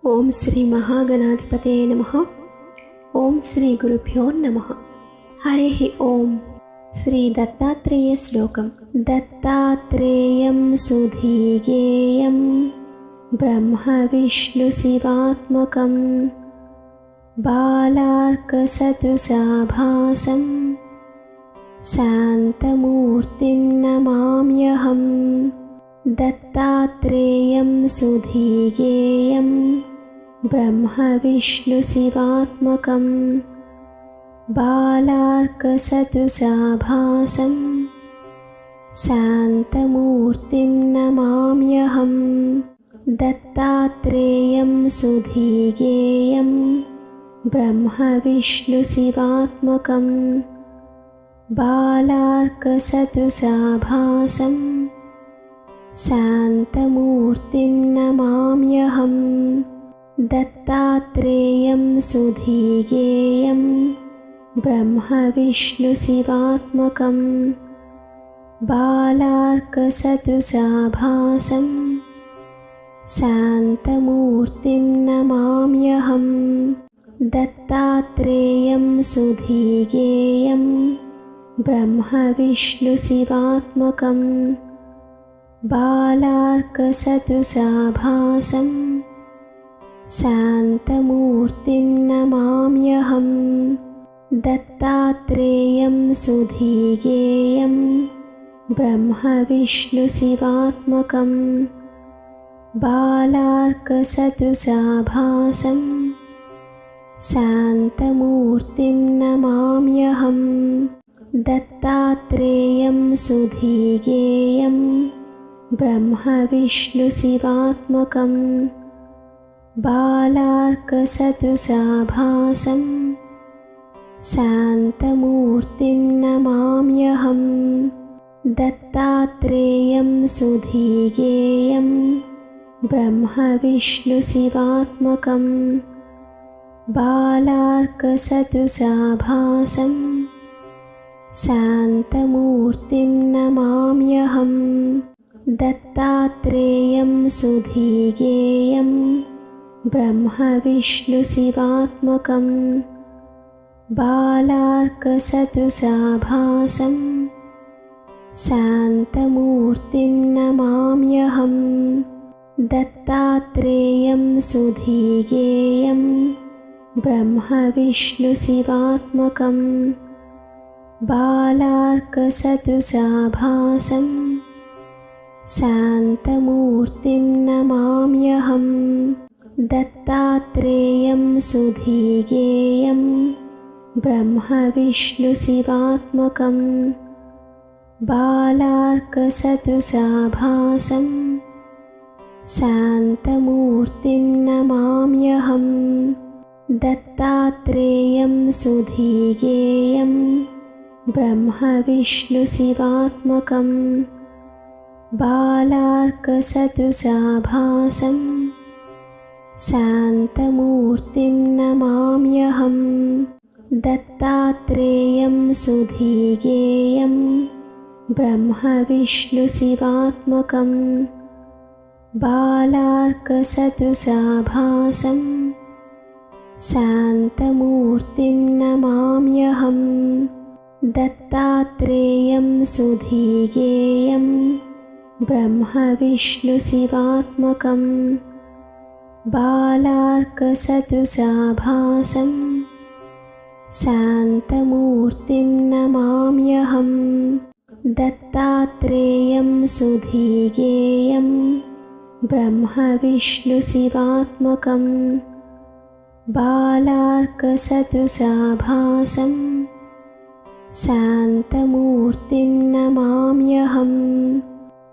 ఓం శ్రీ మహాగణాధిపతయే నమః. ఓం శ్రీ గురుభ్యో నమః. హరి ఓం. శ్రీ దత్తాత్రేయ శ్లోకం. దత్తాత్రేయం సుధీయేయం బ్రహ్మ విష్ణు శివాత్మకం బాలార్కసదృశాభాసం శాంతమూర్తిం నమామ్యహం. దత్తాత్రేయం సుధీయేయం బ్రహ్మ విష్ణు శివాత్మకం బాలార్కసదృశాభాసం శాంతమూర్తిం నమామ్యహం. దత్తాత్రేయం సుధీయేయం బ్రహ్మ విష్ణు శివాత్మకం బాలార్కసదృశాభాసం శాంతమూర్తిం నమామ్యహం. దత్తాత్రేయం సుధీయేయం బ్రహ్మ విష్ణు శివాత్మకం బాలార్కసదృశాభాసం శాంతమూర్తిం నమామ్యహం. దత్తాత్రేయం సుధీయేయం బ్రహ్మ విష్ణు శివాత్మకం బాలార్కసదృశాభాసం శాంతమూర్తిం నమామ్యహం. దత్తాత్రేయం సుధీయేయం బ్రహ్మ విష్ణు శివాత్మకం బాలార్కసదృశాభాసం శాంతమూర్తిం నమామ్యహం. దత్తాత్రేయం సుధీయేయం బ్రహ్మ విష్ణు శివాత్మకం బాలార్కసదృశాభాసం శాంతమూర్తిం నమామ్యహం. దత్తాత్రేయం సుధీయేయం బ్రహ్మ విష్ణు శివాత్మకం బాలార్కసదృశాభాసం శాంతమూర్తిం నమామ్యహం. దత్తాత్రేయం సుధీయేయం బ్రహ్మ విష్ణు శివాత్మకం బాలార్కసదృశాభాసం శాంతమూర్తిం నమామ్యహం. దత్తాత్రేయం సుధీయేయం బ్రహ్మ విష్ణు శివాత్మకం బాలార్కసదృశాభాసం శాంతమూర్తిం నమామ్యహం. దత్తాత్రేయం సుధీయేయం బ్రహ్మ విష్ణు శివాత్మకం బాలార్కసదృశాభాసం శాంతమూర్తిం నమామ్యహం. దత్తాత్రేయం సుధీయేయం బ్రహ్మ విష్ణు శివాత్మకం బాలార్కసదృశాభాసం శాంతమూర్తిం నమామ్యహం. దత్తాత్రేయం సుధీయేయం బ్రహ్మ విష్ణు శివాత్మకం బాలార్కసదృశాభాసం శాంతమూర్తిం నమామ్యహం. దత్తాత్రేయం సుధీయేయం బ్రహ్మ విష్ణు శివాత్మకం బాలార్కసదృశాభాసం శాంతమూర్తిం నమామ్యహం. దత్తాత్రేయం సుధీయేయం బ్రహ్మ విష్ణు శివాత్మకం బాలార్కసదృశాభాసం శాంతమూర్తిం నమామ్యహం.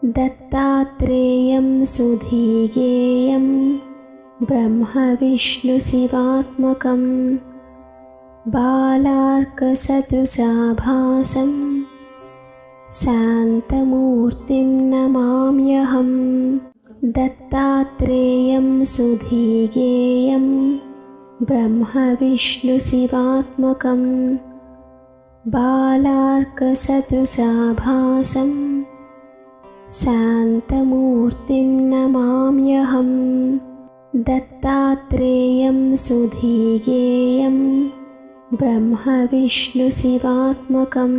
దత్తాత్రేయం సుధీయేయం బ్రహ్మ విష్ణు శివాత్మకం బాలార్కసదృశాభాసం శాంతమూర్తిం నమామ్యహం. దత్తాత్రేయం సుధీయేయం బ్రహ్మ విష్ణు శివాత్మకం బాలార్కసదృశాభాసం శాంతమూర్తిం నమామ్యహం. दत्तात्रेयं सुधीयेयं ब्रह्मविष्णुशिवात्मकं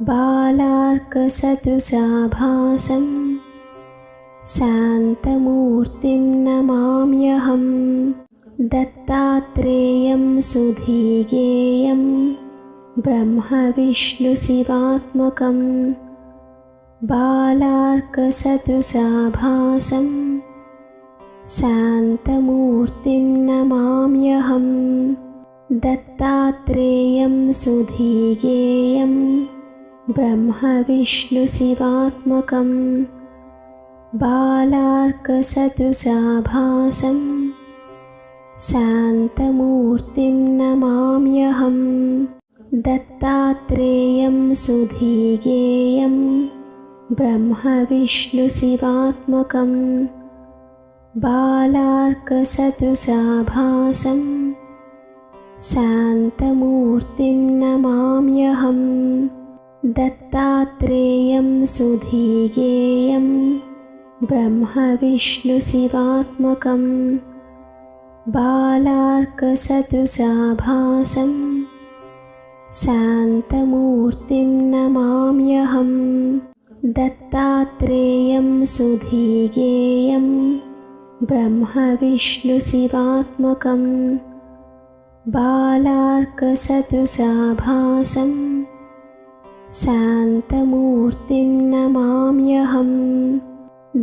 बालार्कसदृशाभासं शान्तमूर्तिं नमाम्यहम्। दत्तात्रेयं सुधीयेयं ब्रह्मविष्णुशिवात्मकं बालार्कसदृशाभासं शान्तमूर्तिं नमाम्यहम्। दत्तात्रेयं सुधीयेयं ब्रह्मविष्णुशिवात्मकं बालार्कसदृशाभासं शान्तमूर्तिं नमाम्यहम्। दत्तात्रेयं सुधीयेयं ब्रह्मविष्णुशिवात्मकं बालार्कसदृशाभासं शान्तमूर्तिं नमाम्यहम्। दत्तात्रेयं सुधीयेयं ब्रह्मविष्णुशिवात्मकं बालार्कसदृशाभासं शान्तमूर्तिं नमाम्यहम्। दत्तात्रेयं सुधीयेयं ब्रह्मविष्णुशिवात्मकं बालार्कसदृशाभासं शान्तमूर्तिं नमाम्यहम्।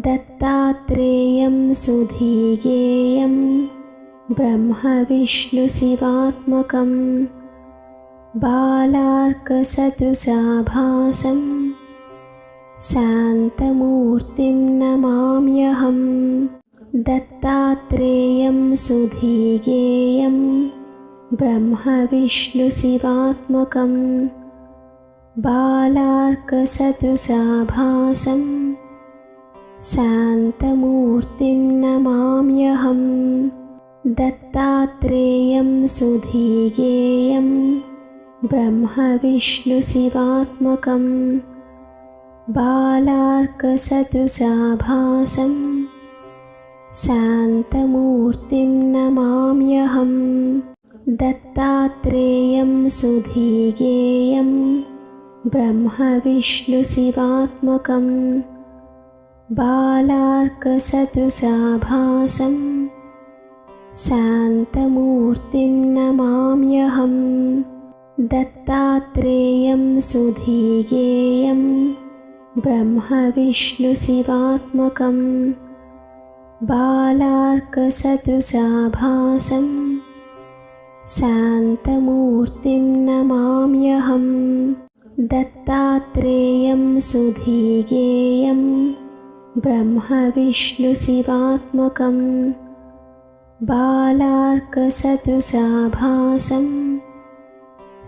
दत्तात्रेयं सुधीयेयं ब्रह्मविष्णुशिवात्मकं बालार्कसदृशाभासं शान्तमूर्तिं नमाम्यहम्। दत्तात्रेयं सुधीयेयं ब्रह्मविष्णुशिवात्मकं बालार्कसदृशाभासं शान्तमूर्तिं नमाम्यहम्। दत्तात्रेयं सुधीयेयं ब्रह्मविष्णुशिवात्मकं बालार्कसदृशाभासं शान्तमूर्तिं नमाम्यहम्। दत्तात्रेयं सुधीयेयं ब्रह्मविष्णुशिवात्मकं बालार्कसदृशाभासं शान्तमूर्तिं नमाम्यहम्। दत्तात्रेयं सुधीयेयं ब्रह्मविष्णुशिवात्मकं बालार्कसदृशाभासं शान्तमूर्तिं नमाम्यहम्। दत्तात्रेयं सुधीयेयं ब्रह्मविष्णुशिवात्मकं बालार्कसदृशाभासं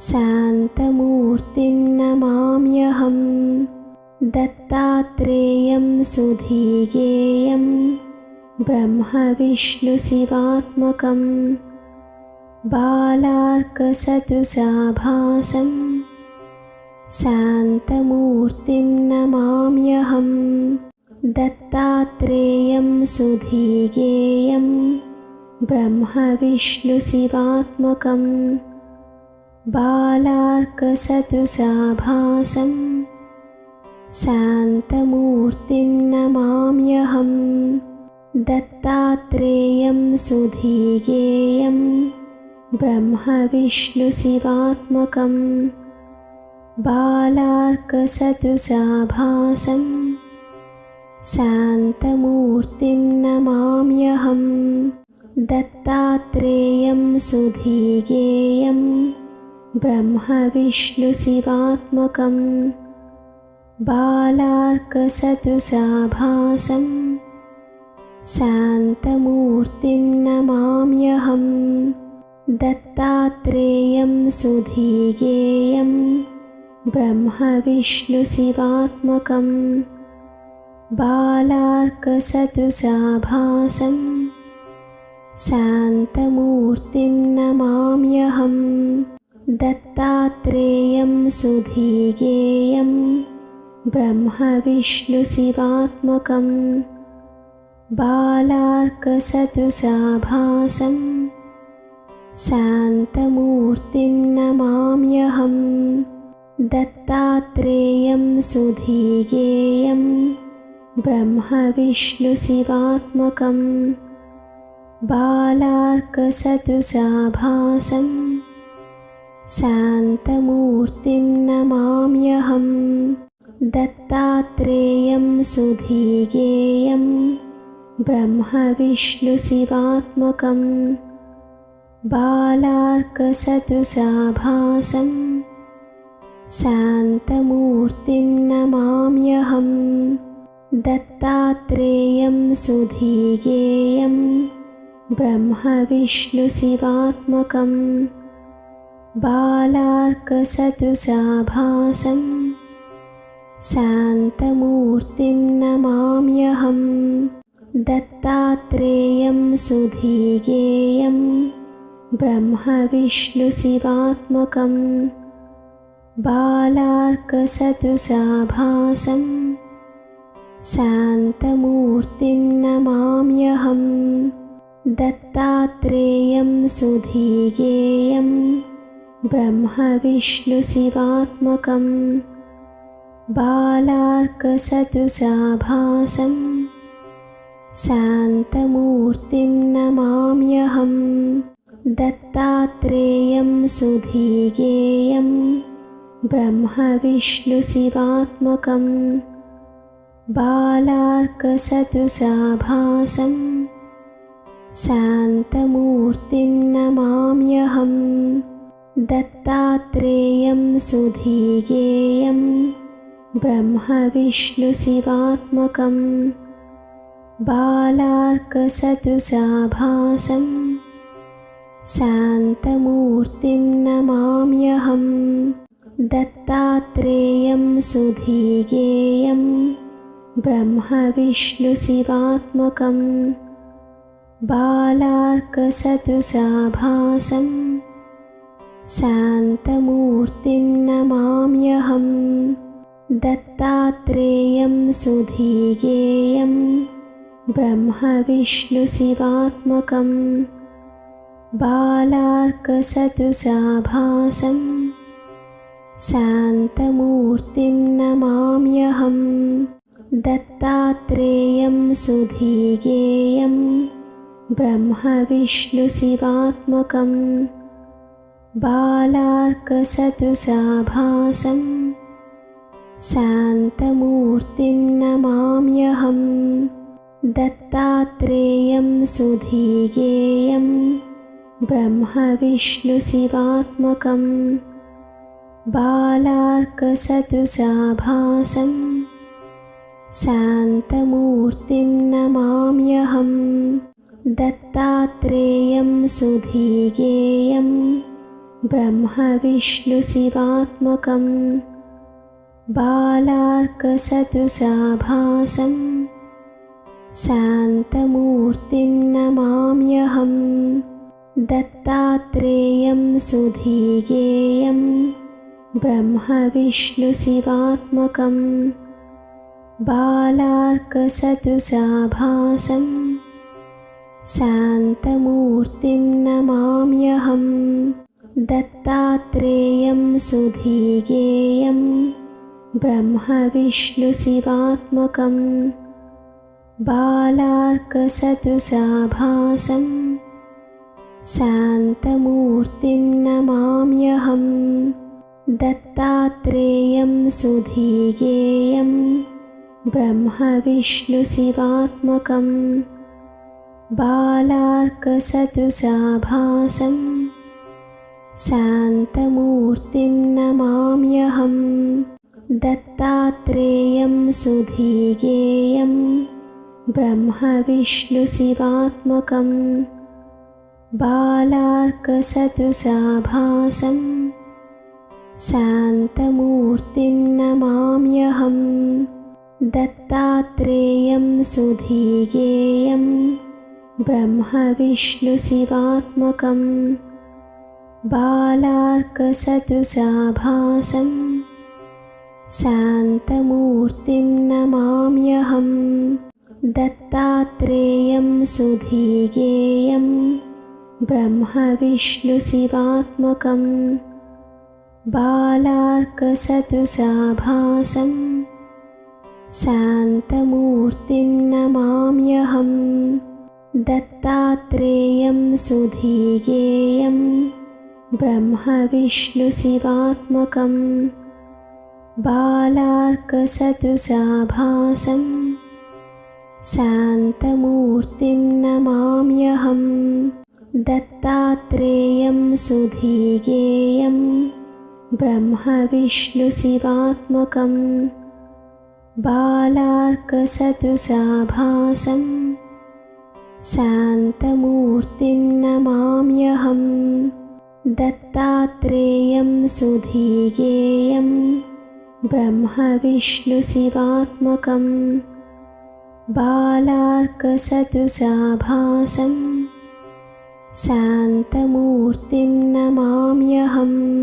शान्तमूर्तिं नमाम्यहम्। दत्तात्रेयं सुधीयेयं ब्रह्मविष्णुशिवात्मकं बालार्कसदृशाभासं शान्तमूर्तिं नमाम्यहम्। दत्तात्रेयं सुधीयेयं ब्रह्मविष्णुशिवात्मकं बालार्कसदृशाभासं शान्तमूर्तिं नमाम्यहम्। दत्तात्रेयं सुधीयेयं ब्रह्मविष्णुशिवात्मकं बालार्कसदृशाभासं शान्तमूर्तिं नमाम्यहम्। दत्तात्रेयं सुधीयेयं ब्रह्मविष्णुशिवात्मकं बालार्कसदृशाभासं शान्तमूर्तिं नमाम्यहम्। दत्तात्रेयं सुधीयेयं ब्रह्मविष्णुशिवात्मकं बालार्कसदृशाभासं शान्तमूर्तिं नमाम्यहम्। दत्तात्रेयं सुधीयेयं ब्रह्मविष्णुशिवात्मकं बालार्कसदृशाभासं शान्तमूर्तिं नमाम्यहं। दत्तात्रेयं सुधीगेयं ब्रह्मविष्णुशिवात्मकं। बालार्कसदृशाभासं शान्तमूर्तिं नमाम्यहं। दत्तात्रेयं सुधीगेयं ब्रह्मविष्णुशिवात्मकं। बालार्कसदृशाभासं शान्तमूर्तिं नमाम्यहं। दत्तात्रेयं सुधीगेयं ब्रह्मविष्णुशिवात्मकं। बालार्कसदृशाभासं शान्तमूर्तिं नमाम्यहं। दत्तात्रेयं सुधीगेयं ब्रह्मविष्णुशिवात्मकं। बालार्कसदृशाभासं शान्तमूर्तिं नमाम्यहं। दत्तात्रेयं सुधीगेयं ब्रह्मविष्णुशिवात्मकं। बालार्कसदृशाभासं शान्तमूर्तिं नमाम्यहं। दत्तात्रेयं सुधीगेयं ब्रह्मविष्णुशिवात्मकं। बालार्कसदृशाभासं शान्तमूर्तिं नमाम्यहं। दत्तात्रेयं सुधीगेयं ब्रह्मविष्णुशिवात्मकं। बालार्कसदृशाभासं शान्तमूर्तिं नमाम्यहं। दत्तात्रेयं सुधीगेयं ब्रह्मविष्णुशिवात्मकं। बालार्कसदृशाभासं शान्तमूर्तिं नमाम्यहं। दत्तात्रेयं सुधीगेयं ब्रह्मविष्णुशिवात्मकं। बालार्कसदृशाभासं शान्तमूर्तिं नमाम्यहं। दत्तात्रेयं सुधीगेयं ब्रह्मविष्णुशिवात्मकं। बालार्कसदृशाभासं शान्तमूर्तिं नमाम्यहं। दत्तात्रेयं सुधीगेयं ब्रह्मविष्णुशिवात्मकं। बालार्कसदृशाभासं शान्तमूर्तिं नमाम्यहं। दत्तात्रेयं सुधीगेयं ब्रह्मविष्णुशिवात्मकं। बालार्कसदृशाभासं शान्तमूर्तिं नमाम्यहं। दत्तात्रेयं सुधीगेयं ब्रह्मविष्णुशिवात्मकं। बालार्कसदृशाभासं शान्तमूर्तिं नमाम्यहं। दत्तात्रेयं सुधीगेयं ब्रह्मविष्णुशिवात्मकं। बालार्कसदृशाभासं शान्तमूर्तिं नमाम्यहं। दत्तात्रेयं सुधीगेयं ब्रह्मविष्णुशिवात्मकं। बालार्कसदृशाभासं शान्तमूर्तिं नमाम्यहं। दत्तात्रेयं सुधीगेयं ब्रह्मविष्णुशिवात्मकं। बालार्कसदृशाभासं शान्तमूर्तिं नमाम्यहं। दत्तात्रेयं सुधीगेयं ब्रह्मविष्णुशिवात्मकं। बालार्कसदृशाभासं शान्तमूर्तिं नमाम्यहं। दत्तात्रेयं सुधीयेयं ब्रह्मविष्णुशिवात्मकं बालार्कसदृशाभासं शान्तमूर्तिं नमाम्यहम्। दत्तात्रेयं सुधीयेयं ब्रह्मविष्णुशिवात्मकं बालार्कसदृशाभासं शान्तमूर्तिं नमाम्यहम्। दत्तात्रेयं सुधीयेयं ब्रह्मविष्णुशिवात्मकं बालार्कसदृशाभासं शान्तमूर्तिं नमाम्यहम्। दत्तात्रेयं सुधीयेयं ब्रह्मविष्णुशिवात्मकं बालार्कसदृशाभासं शान्तमूर्तिं नमाम्यहम्।